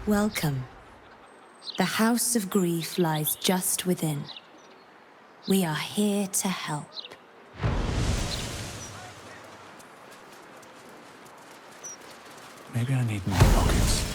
Welcome. The House of Grief lies just within. We are here to help. Maybe I need more pockets.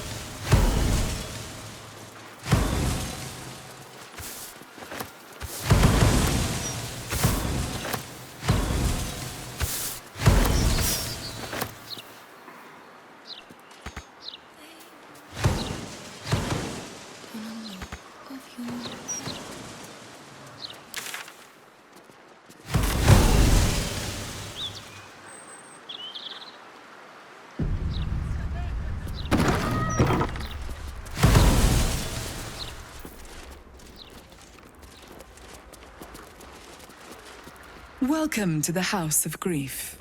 Welcome to the House of Grief.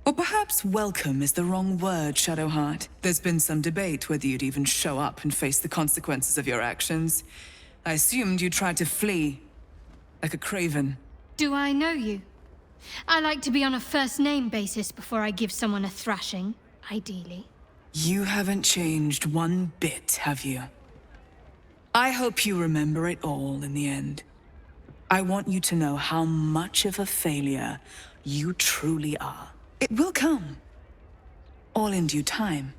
Or perhaps welcome is the wrong word, Shadowheart. There's been some debate whether you'd even show up and face the consequences of your actions. I assumed you tried to flee, like a craven. Do I know you? I like to be on a first-name basis before I give someone a thrashing, ideally. You haven't changed one bit, have you? I hope you remember it all in the end. I want you to know how much of a failure you truly are. It will come. All in due time.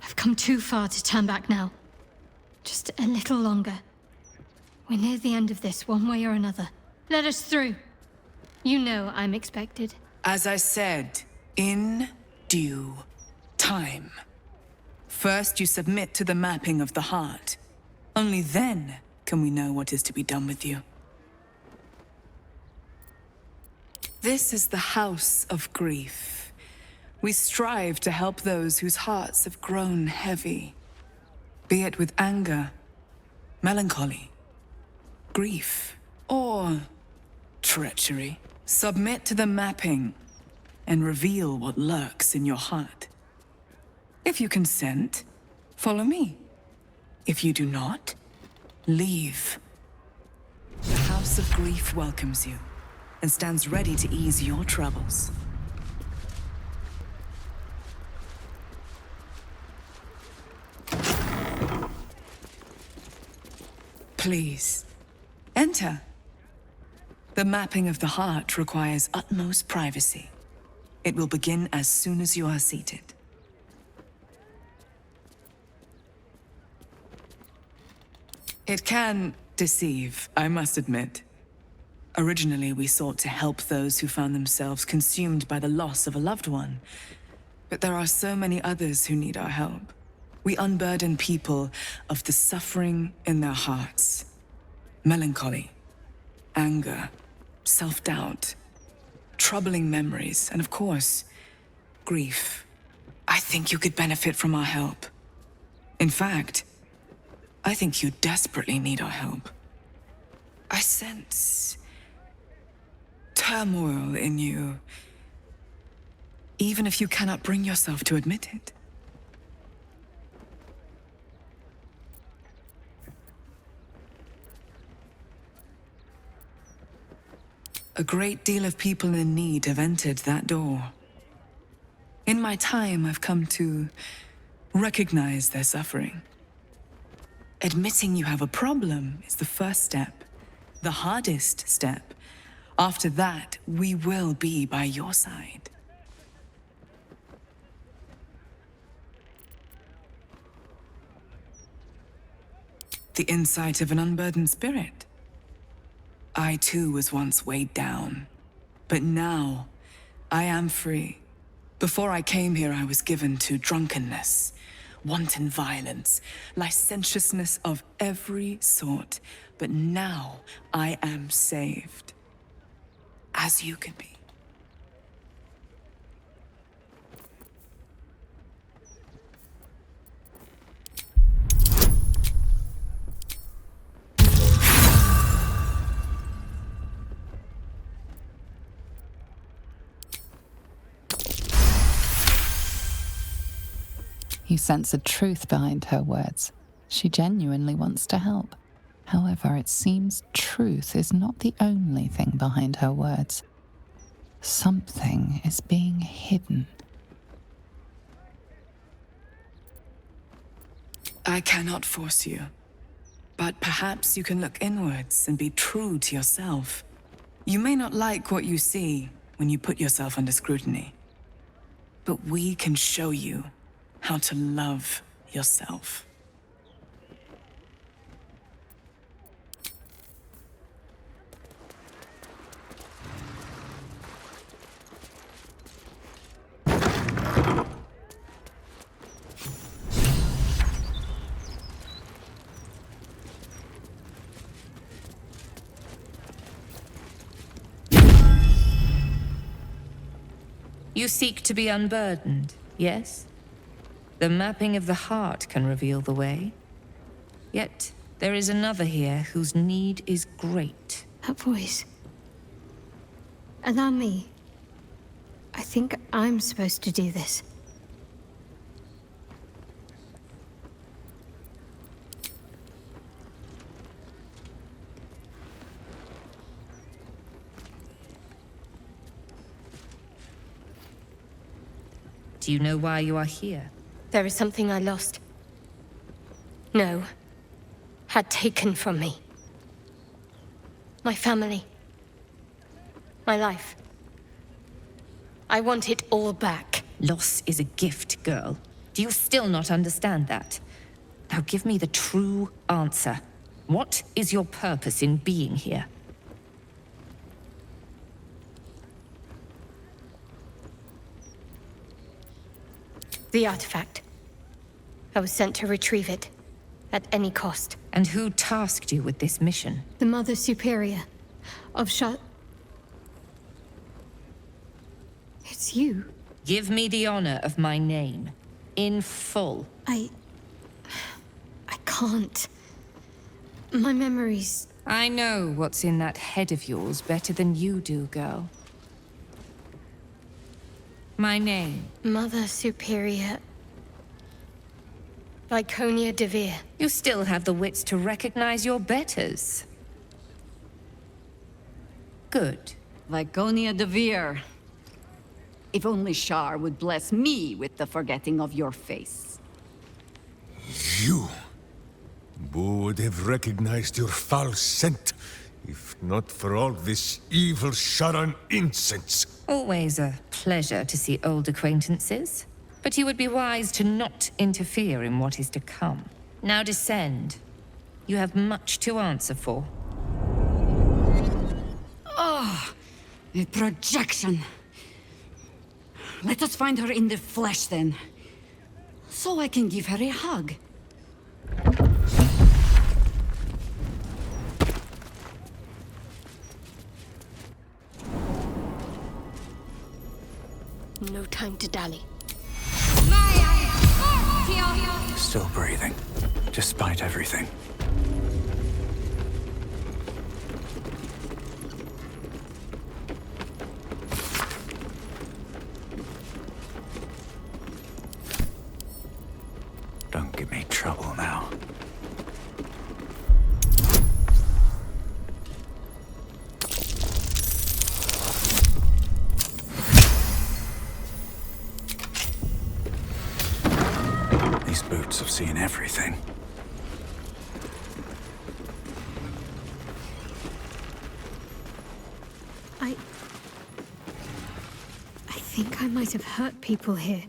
I've come too far to turn back now. Just a little longer. We're near the end of this, one way or another. Let us through. You know I'm expected. As I said, in due time. First, you submit to the mapping of the heart. Only then can we know what is to be done with you. This is the House of Grief. We strive to help those whose hearts have grown heavy. Be it with anger, melancholy, grief, or treachery. Submit to the mapping and reveal what lurks in your heart. If you consent, follow me. If you do not, leave. The House of Grief welcomes you and stands ready to ease your troubles. Please, enter. The mapping of the heart requires utmost privacy. It will begin as soon as you are seated. It can deceive, I must admit. Originally, we sought to help those who found themselves consumed by the loss of a loved one. But there are so many others who need our help. We unburden people of the suffering in their hearts. Melancholy, anger, self-doubt, troubling memories, and of course, grief. I think you could benefit from our help. In fact, I think you desperately need our help. I sense turmoil in you, even if you cannot bring yourself to admit it. A great deal of people in need have entered that door. In my time, I've come to recognize their suffering. Admitting you have a problem is the first step, the hardest step. After that, we will be by your side. The insight of an unburdened spirit. I too was once weighed down, but now I am free. Before I came here, I was given to drunkenness, wanton violence, licentiousness of every sort. But now I am saved, as you can be. You sense a truth behind her words. She genuinely wants to help. However, it seems truth is not the only thing behind her words. Something is being hidden. I cannot force you. But perhaps you can look inwards and be true to yourself. You may not like what you see when you put yourself under scrutiny. But we can show you how to love yourself. You seek to be unburdened, yes? The mapping of the heart can reveal the way. Yet, there is another here whose need is great. That voice. Allow me. I think I'm supposed to do this. Do you know why you are here? There is something I lost. No. Had taken from me. My family. My life. I want it all back. Loss is a gift, girl. Do you still not understand that? Now give me the true answer. What is your purpose in being here? The artifact. I was sent to retrieve it. At any cost. And who tasked you with this mission? The Mother Superior of Shar... It's you. Give me the honor of my name. In full. I can't. My memories... I know what's in that head of yours better than you do, girl. My name. Mother Superior... Viconia de Veer. You still have the wits to recognize your betters. Good. Viconia de Veer. If only Shar would bless me with the forgetting of your face. You would have recognized your foul scent, if not for all this evil Sharan incense. Always a pleasure to see old acquaintances. But you would be wise to not interfere in what is to come. Now descend. You have much to answer for. Oh, a projection. Let us find her in the flesh then. So I can give her a hug. No time to dally. Still breathing, despite everything. Don't give me trouble now. These boots have seen everything. I think I might have hurt people here.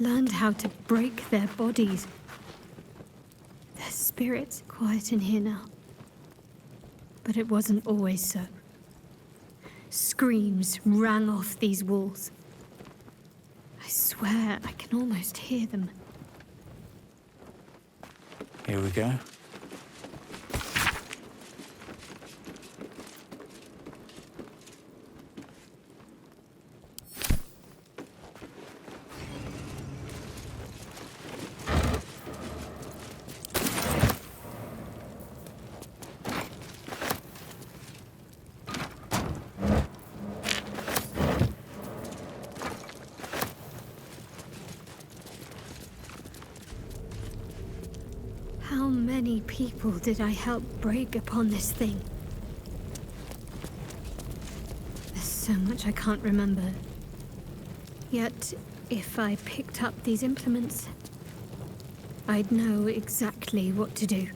Learned how to break their bodies. Their spirits quiet in here now. But it wasn't always so. Screams rang off these walls. I swear I can almost hear them. Here we go. How many people did I help break upon this thing? so much I can't remember. Yet, if I picked up these implements, I'd know exactly what to do.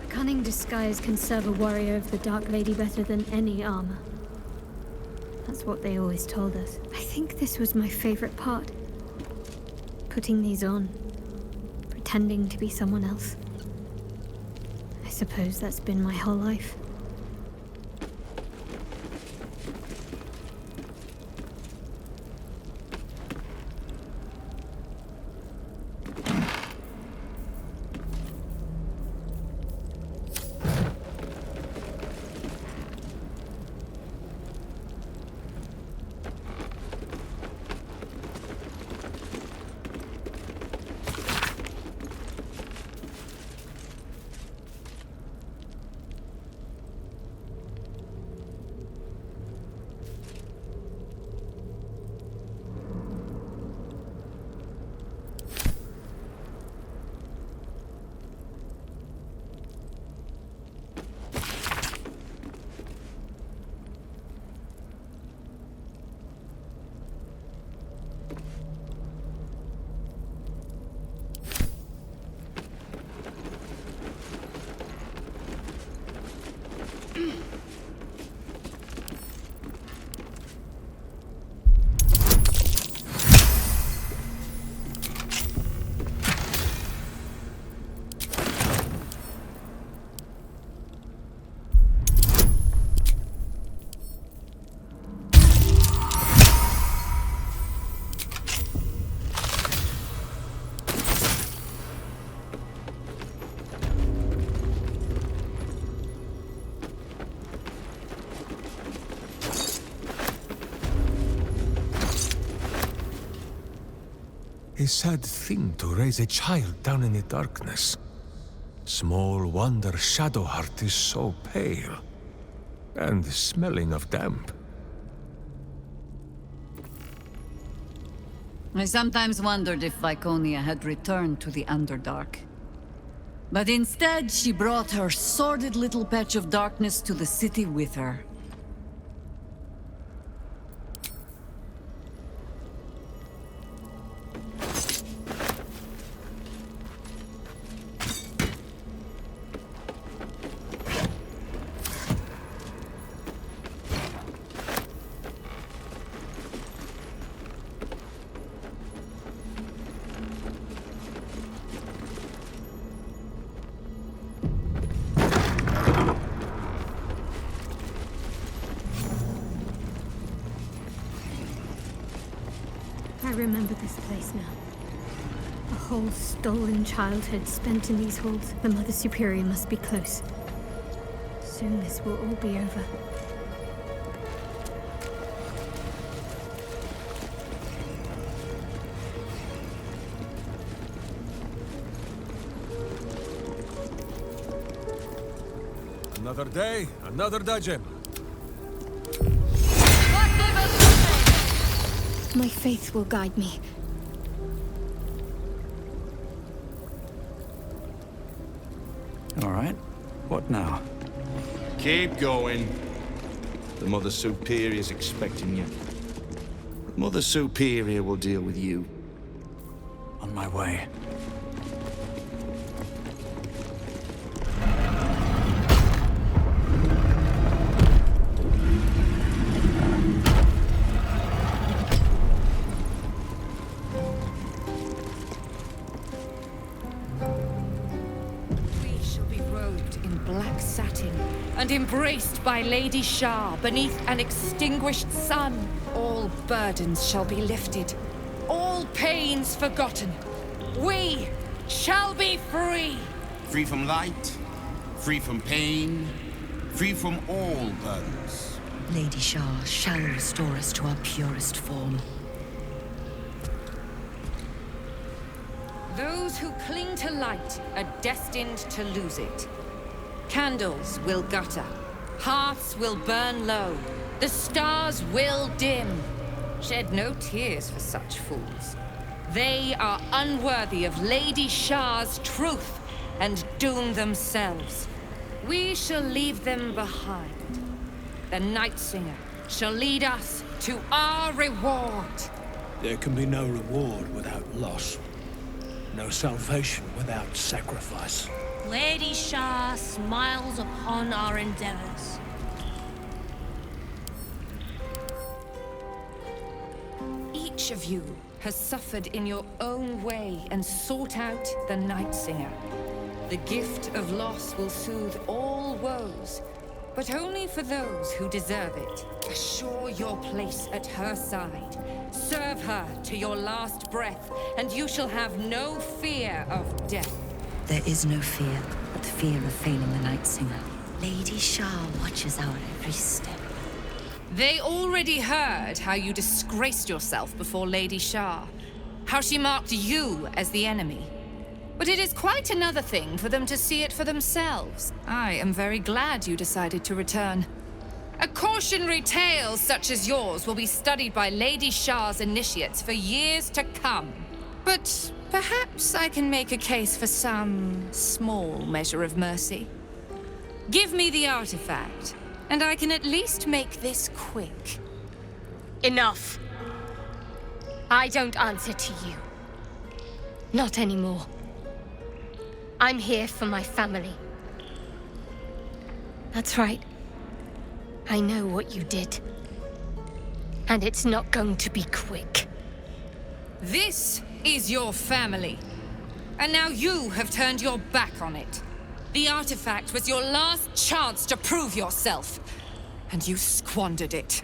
Cunning disguise can serve a warrior of the Dark Lady better than any armor. That's what they always told us. I think this was my favorite part. Putting these on. Pretending to be someone else. I suppose that's been my whole life. A sad thing to raise a child down in the darkness. Small wonder Shadowheart is so pale, and smelling of damp. I sometimes wondered if Viconia had returned to the Underdark. But instead, she brought her sordid little patch of darkness to the city with her. I remember this place now. A whole stolen childhood spent in these halls. The Mother Superior must be close. Soon this will all be over. Another day, another dungeon. My faith will guide me. All right. What now? Keep going. The Mother Superior's expecting you. Mother Superior will deal with you. On my way. And embraced by Lady Shar beneath an extinguished sun. All burdens shall be lifted, all pains forgotten. We shall be free! Free from light, free from pain, free from all burdens. Lady Shar shall restore us to our purest form. Those who cling to light are destined to lose it. Candles will gutter. Hearths will burn low. The stars will dim. Shed no tears for such fools. They are unworthy of Lady Shar's truth and doom themselves. We shall leave them behind. The Night Singer shall lead us to our reward. There can be no reward without loss. No salvation without sacrifice. Lady Shar smiles upon our endeavors. Each of you has suffered in your own way and sought out the Night Singer. The gift of loss will soothe all woes, but only for those who deserve it. Assure your place at her side. Serve her to your last breath, and you shall have no fear of death. There is no fear, but the fear of failing the Night Singer. Lady Shar watches our every step. They already heard how you disgraced yourself before Lady Shar. How she marked you as the enemy. But it is quite another thing for them to see it for themselves. I am very glad you decided to return. A cautionary tale such as yours will be studied by Lady Shar's initiates for years to come. But perhaps I can make a case for some small measure of mercy. Give me the artifact, and I can at least make this quick. Enough. I don't answer to you. Not anymore. I'm here for my family. That's right. I know what you did. And it's not going to be quick. This is your family. And now you have turned your back on it. The artifact was your last chance to prove yourself. And you squandered it.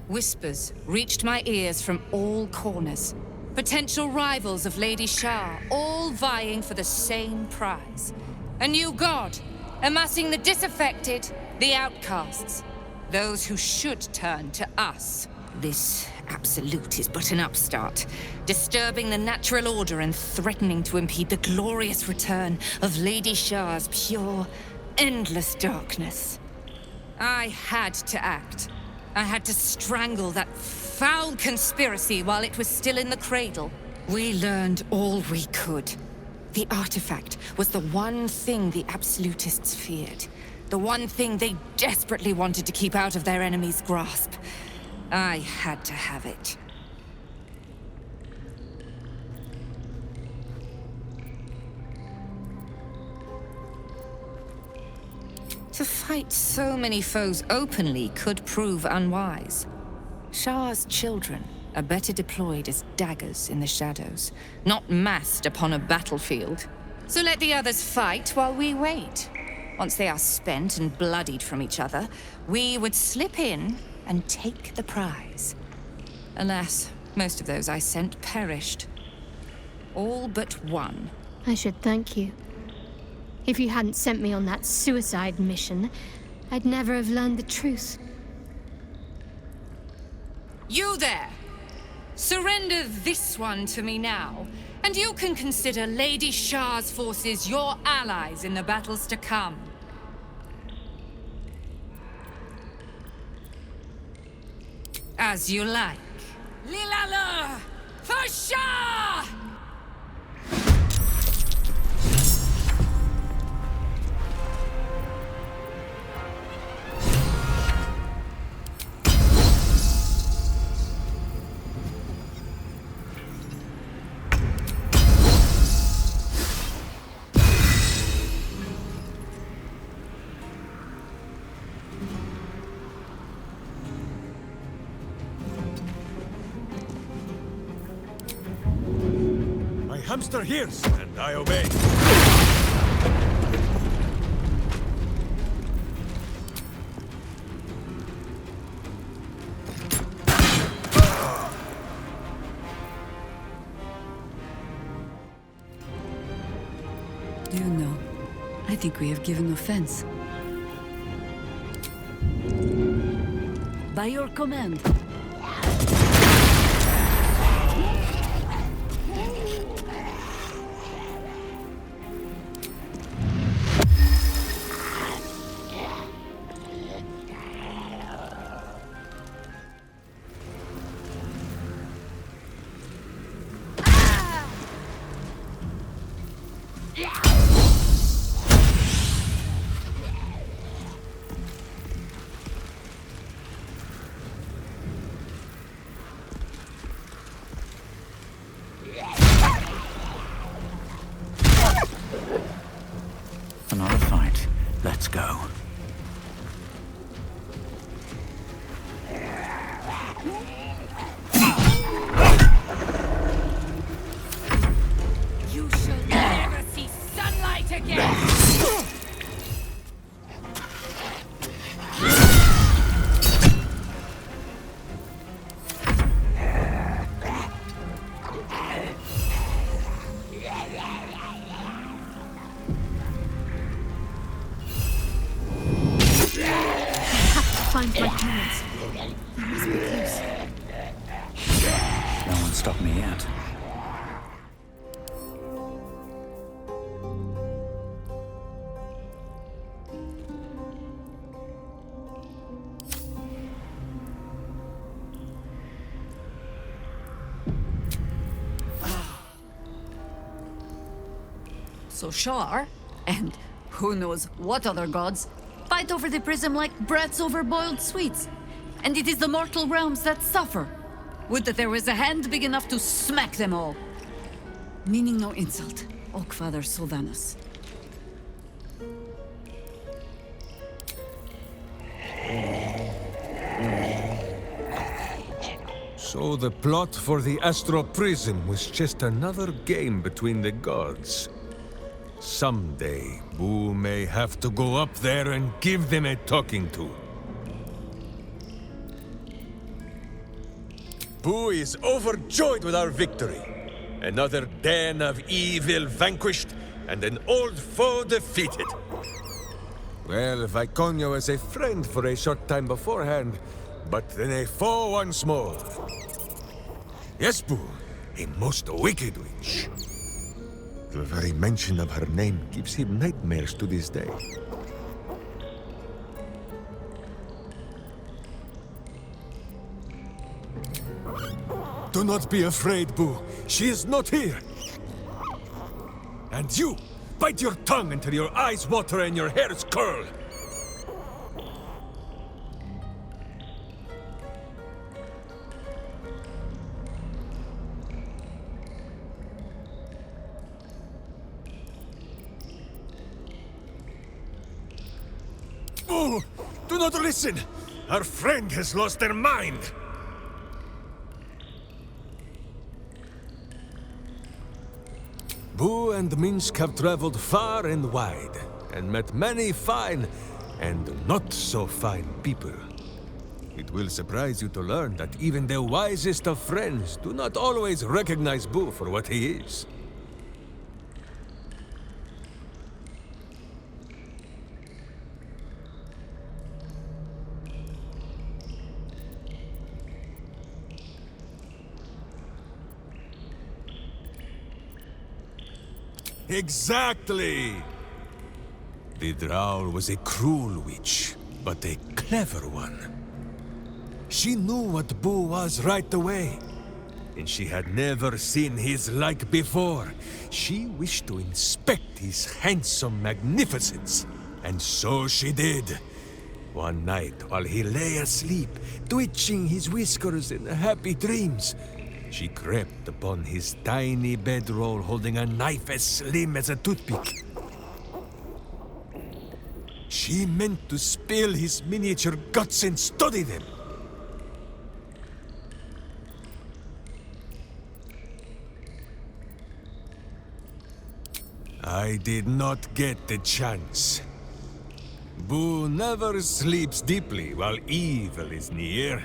Whispers reached my ears from all corners. Potential rivals of Lady Shar, all vying for the same prize. A new god, amassing the disaffected, the outcasts. Those who should turn to us. This absolute is but an upstart, disturbing the natural order and threatening to impede the glorious return of Lady Shar's pure, endless darkness. I had to act. I had to strangle that foul conspiracy while it was still in the cradle. We learned all we could. The artifact was the one thing the absolutists feared. The one thing they desperately wanted to keep out of their enemy's grasp. I had to have it. To fight so many foes openly could prove unwise. Shar's children are better deployed as daggers in the shadows, not massed upon a battlefield. So let the others fight while we wait. Once they are spent and bloodied from each other, we would slip in and take the prize. Alas, most of those I sent perished. All but one. I should thank you. If you hadn't sent me on that suicide mission, I'd never have learned the truth. You there! Surrender this one to me now, and you can consider Lady Shar's forces your allies in the battles to come. As you like. Lilala! For Shar! Hamster hears, and I obey. think we have given offense. By your command. Another fight. Let's go. You shall never see sunlight again! Find my parents. They must be close. No one stopped me yet. So Shar, and who knows what other gods, fight over the prism like brats over boiled sweets. And it is the mortal realms that suffer. Would that there was a hand big enough to smack them all. Meaning no insult, Oakfather Sylvanus. So the plot for the Astral Prism was just another game between the gods. Someday, Boo may have to go up there and give them a talking to. Boo is overjoyed with our victory. Another den of evil vanquished, and an old foe defeated. Well, Viconia was a friend for a short time beforehand, but then a foe once more. Yes, Boo, a most wicked witch. The very mention of her name gives him nightmares to this day. Do not be afraid, Boo. She is not here. And you, bite your tongue until your eyes water and your hairs curl. Boo! Do not listen! Our friend has lost her mind! Boo and Minsc have traveled far and wide, and met many fine and not so fine people. It will surprise you to learn that even the wisest of friends do not always recognize Boo for what he is. Exactly! The Drow was a cruel witch, but a clever one. She knew what Boo was right away, and she had never seen his like before. She wished to inspect his handsome magnificence, and so she did. One night, while he lay asleep, twitching his whiskers in happy dreams, she crept upon his tiny bedroll holding a knife as slim as a toothpick. She meant to spill his miniature guts and study them. I did not get the chance. Boo never sleeps deeply while evil is near.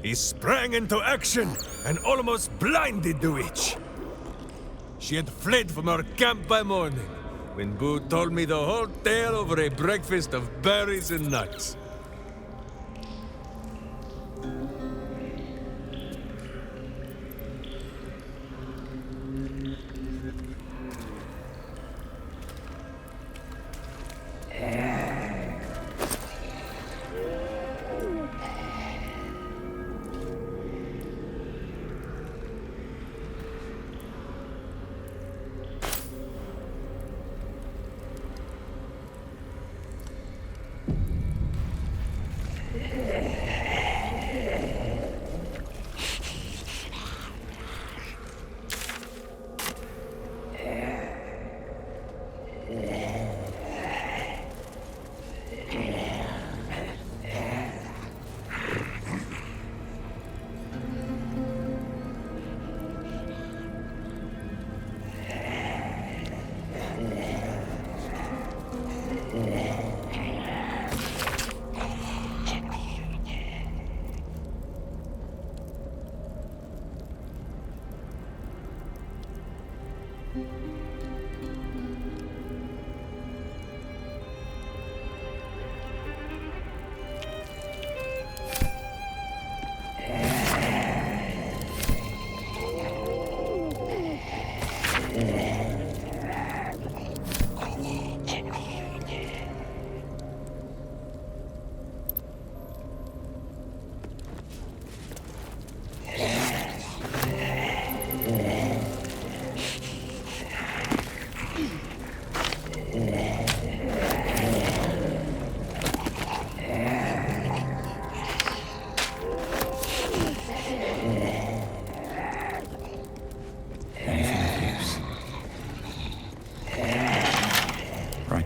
He sprang into action and almost blinded the witch. She had fled from our camp by morning, when Boo told me the whole tale over a breakfast of berries and nuts.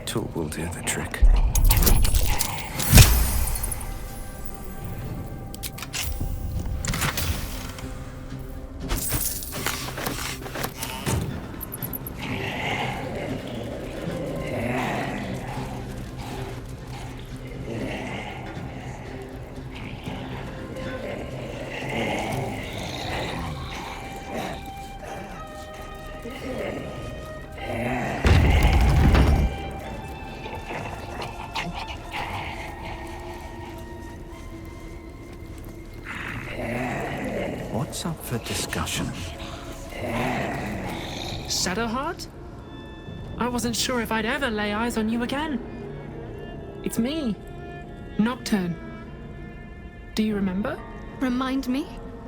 Tool will do the trick. What's up for discussion? Shadowheart? I wasn't sure if I'd ever lay eyes on you again. It's me, Nocturne. Do you remember? Remind me?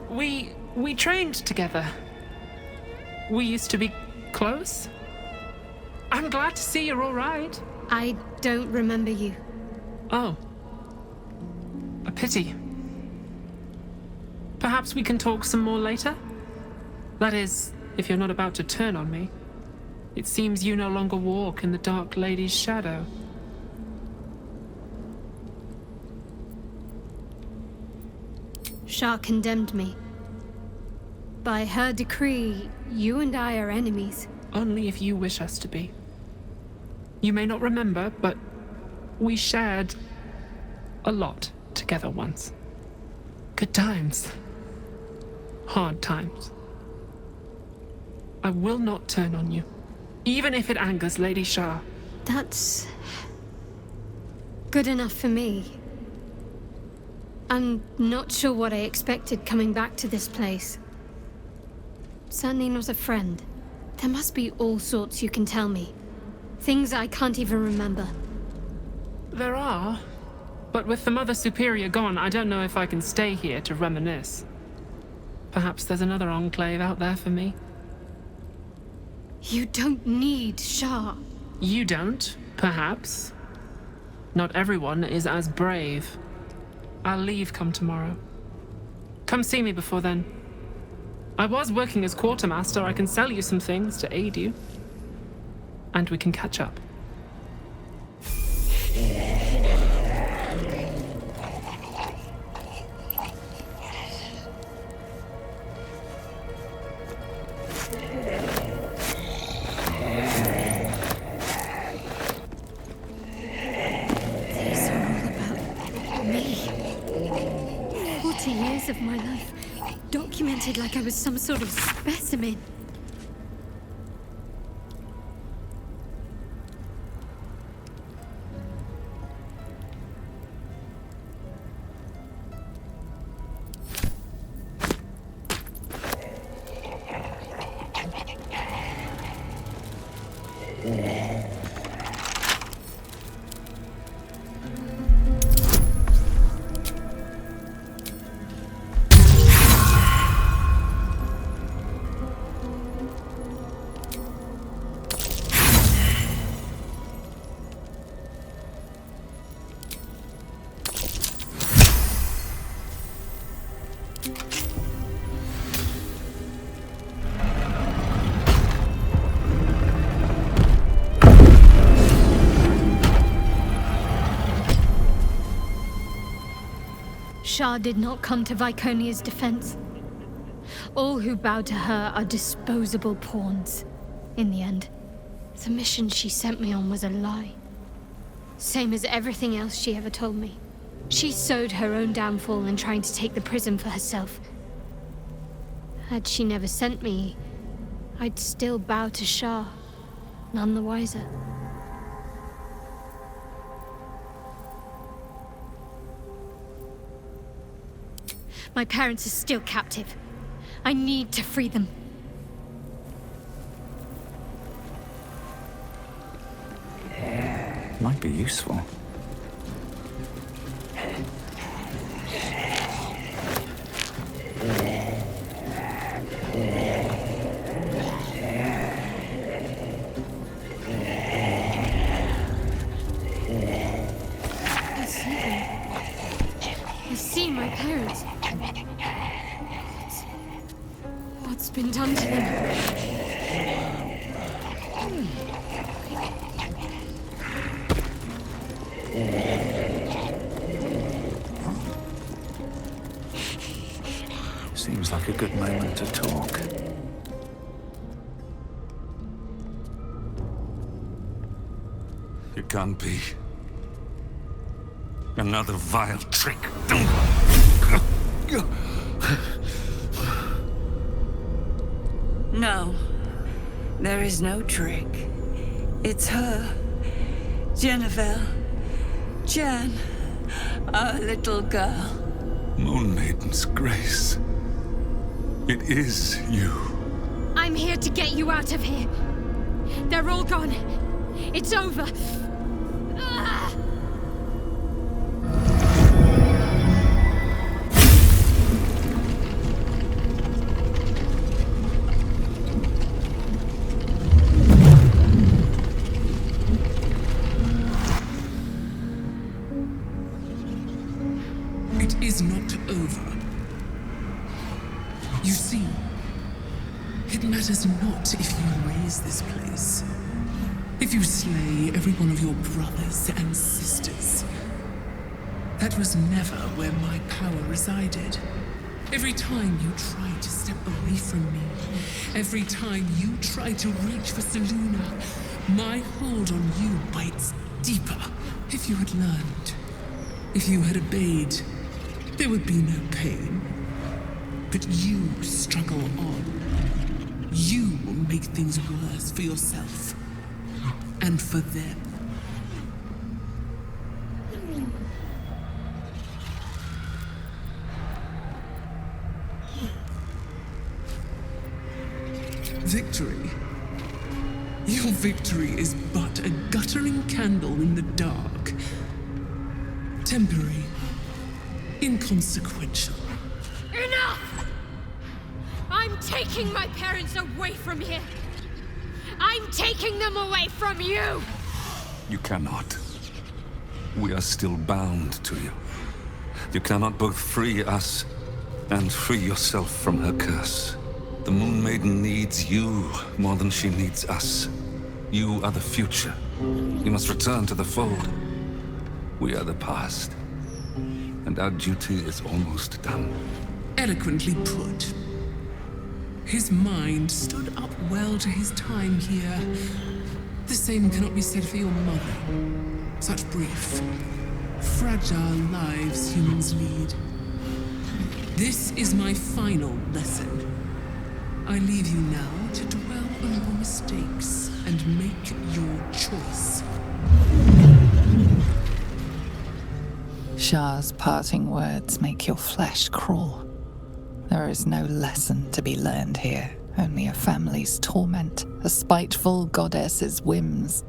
We trained together. We used to be close. I'm glad to see you're all right. I don't remember you. Oh. A pity. Perhaps we can talk some more later? That is, if you're not about to turn on me. It seems you no longer walk in the Dark Lady's shadow. Shar condemned me. By her decree, you and I are enemies. Only if you wish us to be. You may not remember, but we shared a lot together once. Good times. Hard times. I will not turn on you, even if it angers Lady Shar. That's good enough for me. I'm not sure what I expected coming back to this place. Certainly not a friend. There must be all sorts you can tell me. Things I can't even remember. There are, but with the Mother Superior gone, I don't know if I can stay here to reminisce. Perhaps there's another enclave out there for me. You don't need Shar. You don't, perhaps. Not everyone is as brave. I'll leave come tomorrow. Come see me before then. I was working as quartermaster. I can sell you some things to aid you. And we can catch up. These are all about me. 40 years of my life, documented like I was some sort of specimen. Shar did not come to Viconia's defense. All who bow to her are disposable pawns. In the end, the mission she sent me on was a lie. Same as everything else she ever told me. She sowed her own downfall in trying to take the prism for herself. Had she never sent me, I'd still bow to Shar, none the wiser. My parents are still captive. I need to free them. Might be useful. I see my parents. What's been done to them? Seems like a good moment to talk. It can't be. Another vile trick. No. There is no trick. It's her. Jennifer. Jan. Our little girl. Moon Maiden's grace. It is you. I'm here to get you out of here. They're all gone. It's over. Ah! It is not over. You see, it matters not if you raise this place. If you slay every one of your brothers and sisters. That was never where my power resided. Every time you try to step away from me, every time you try to reach for Selûne, my hold on you bites deeper. If you had learned, if you had obeyed, there would be no pain. But you struggle on. You will make things worse for yourself. And for them. Victory. Your victory is but a guttering candle in the dark. Temporary. Inconsequential. Enough! I'm taking my parents away from here. I'm taking them away from you! You cannot. We are still bound to you. You cannot both free us and free yourself from her curse. The Moon Maiden needs you more than she needs us. You are the future. You must return to the fold. We are the past. And our duty is almost done. Eloquently put. His mind stood up well to his time here. The same cannot be said for your mother. Such brief, fragile lives humans lead. This is my final lesson. I leave you now to dwell on your mistakes and make your choice. Shar's parting words make your flesh crawl. There is no lesson to be learned here, only a family's torment, a spiteful goddess's whims,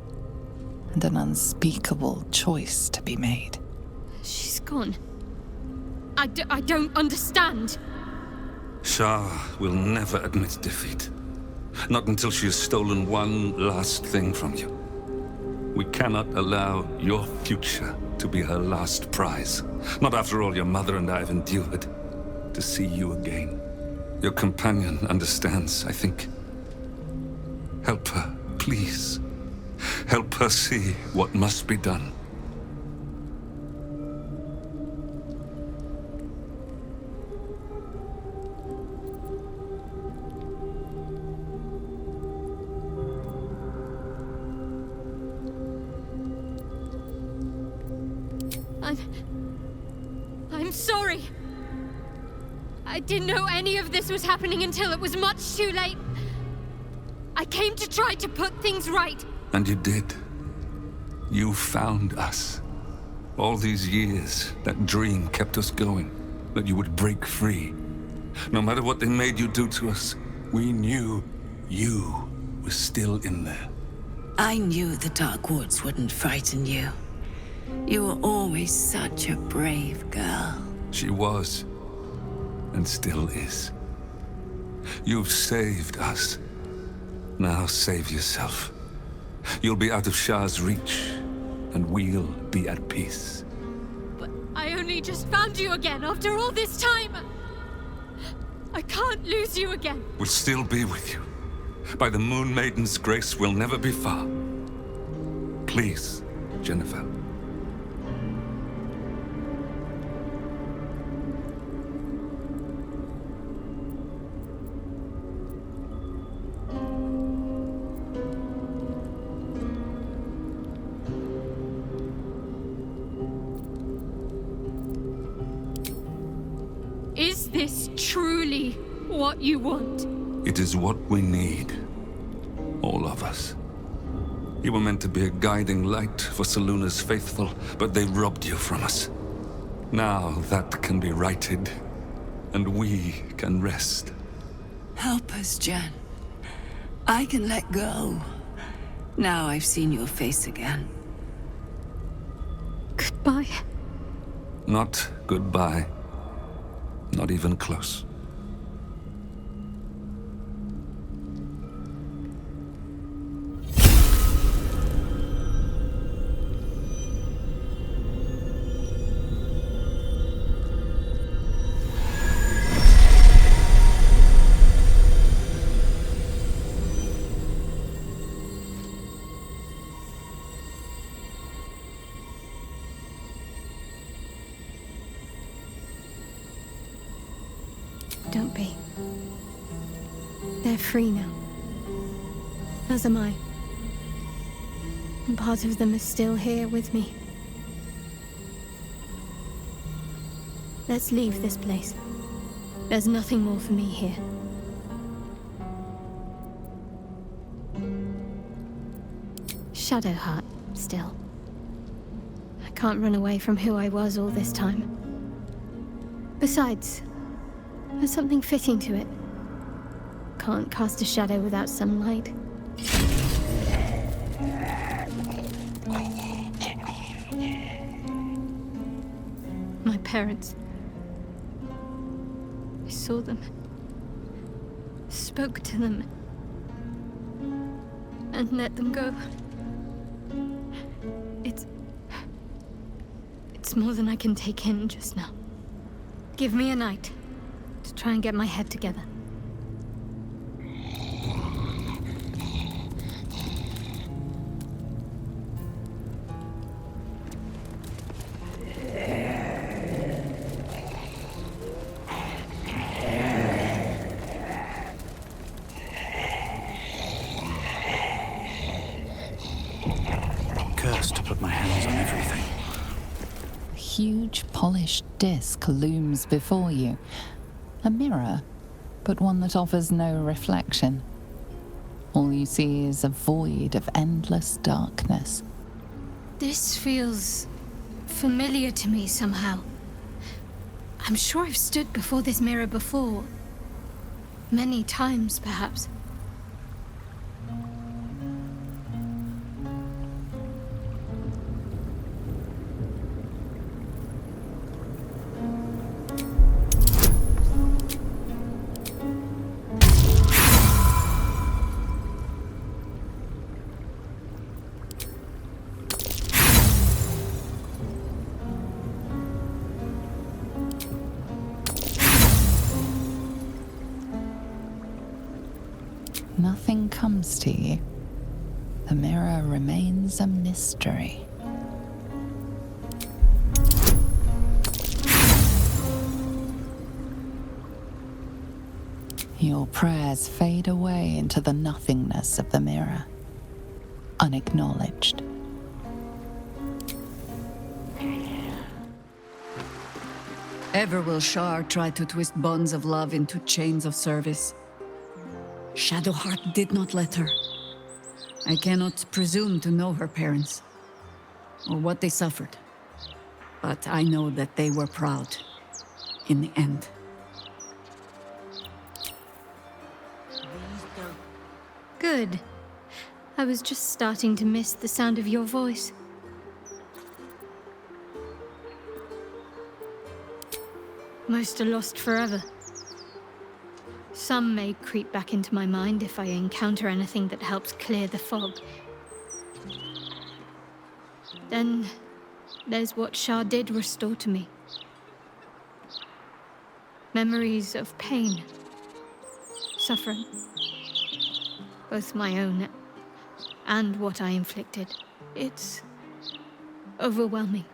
and an unspeakable choice to be made. She's gone. I don't understand. Shar will never admit defeat. Not until she has stolen one last thing from you. We cannot allow your future to be her last prize. Not after all your mother and I have endured. To see you again. Your companion understands, I think. Help her, please. Help her see what must be done. I'm sorry. I didn't know any of this was happening until it was much too late. I came to try to put things right. And you did. You found us. All these years, that dream kept us going, that you would break free. No matter what they made you do to us, we knew you were still in there. I knew the Dark Woods wouldn't frighten you. You were always such a brave girl. She was, and still is. You've saved us. Now save yourself. You'll be out of Shar's reach, and we'll be at peace. But I only just found you again after all this time. I can't lose you again. We'll still be with you. By the Moon Maiden's grace, we'll never be far. Please, Jennifer. Is this truly what you want? It is what we need. All of us. You were meant to be a guiding light for Seluna's faithful, but they robbed you from us. Now that can be righted, and we can rest. Help us, Jen. I can let go. Now I've seen your face again. Goodbye. Not goodbye. Not even close. Don't be. They're free now. As am I. And part of them is still here with me. Let's leave this place. There's nothing more for me here. Shadowheart, still. I can't run away from who I was all this time. Besides, there's something fitting to it. Can't cast a shadow without sunlight. My parents. I saw them. Spoke to them. And let them go. It's more than I can take in just now. Give me a night to try and get my head together. Cursed to put my hands on everything. A huge polished disc looms before you. A mirror, but one that offers no reflection. All you see is a void of endless darkness. This feels familiar to me somehow. I'm sure I've stood before this mirror before. Many times, perhaps. Nothing comes to you. The mirror remains a mystery. Your prayers fade away into the nothingness of the mirror, unacknowledged. Ever will Shar try to twist bonds of love into chains of service. Shadowheart did not let her. I cannot presume to know her parents, or what they suffered. But I know that they were proud, in the end. Good. I was just starting to miss the sound of your voice. Most are lost forever. Some may creep back into my mind if I encounter anything that helps clear the fog. Then there's what Shar did restore to me. Memories of pain, suffering. Both my own and what I inflicted. It's overwhelming.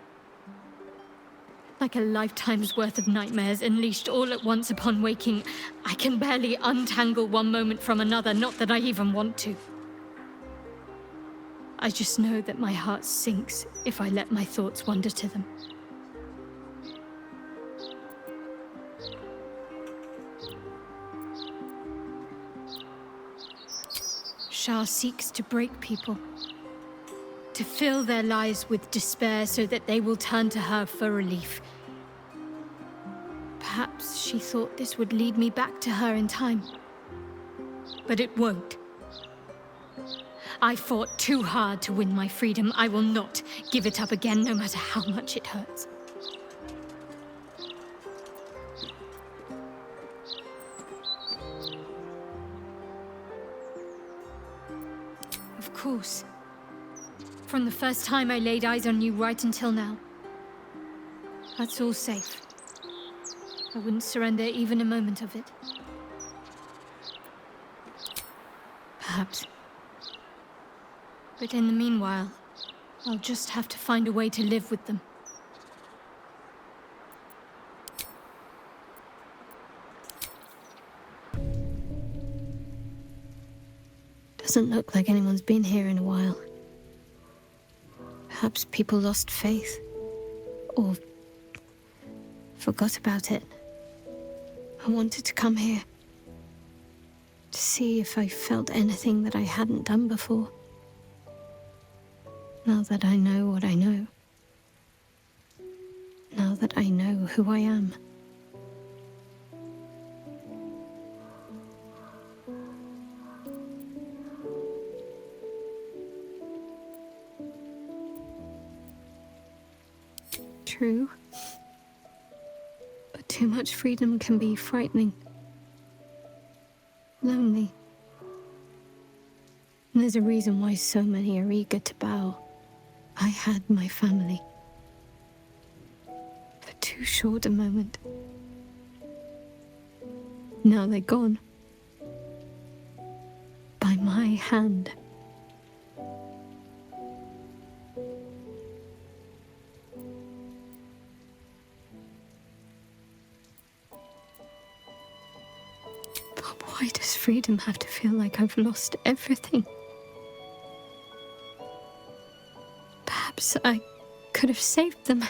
Like a lifetime's worth of nightmares unleashed all at once upon waking. I can barely untangle one moment from another, not that I even want to. I just know that my heart sinks if I let my thoughts wander to them. Shar seeks to break people, to fill their lives with despair so that they will turn to her for relief. Perhaps she thought this would lead me back to her in time, but it won't. I fought too hard to win my freedom. I will not give it up again, no matter how much it hurts. Of course. From the first time I laid eyes on you right until now. That's all safe. I wouldn't surrender even a moment of it. Perhaps. But in the meanwhile, I'll just have to find a way to live with them. Doesn't look like anyone's been here in a while. Perhaps people lost faith, or forgot about it. I wanted to come here, to see if I felt anything that I hadn't done before. Now that I know what I know. Now that I know who I am. True. But too much freedom can be frightening. Lonely. And there's a reason why so many are eager to bow. I had my family. For too short a moment. Now they're gone. By my hand. But why does freedom have to feel like I've lost everything? Perhaps I could have saved them.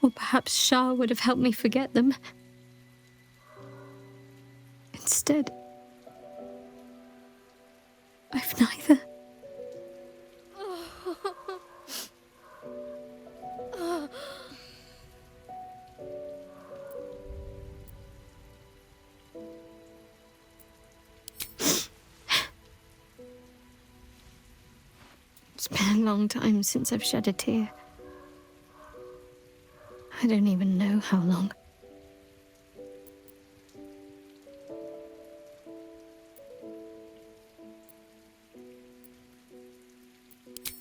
Or perhaps Shar would have helped me forget them. Instead, I've neither. It's been a long time since I've shed a tear. I don't even know how long.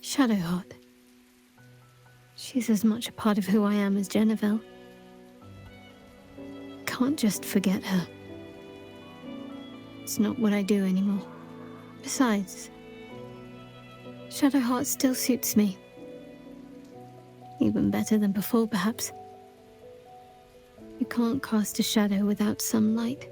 Shadowheart. She's as much a part of who I am as Jennifer. Can't just forget her. It's not what I do anymore. Besides, Shadowheart still suits me. Even better than before, perhaps. You can't cast a shadow without some light.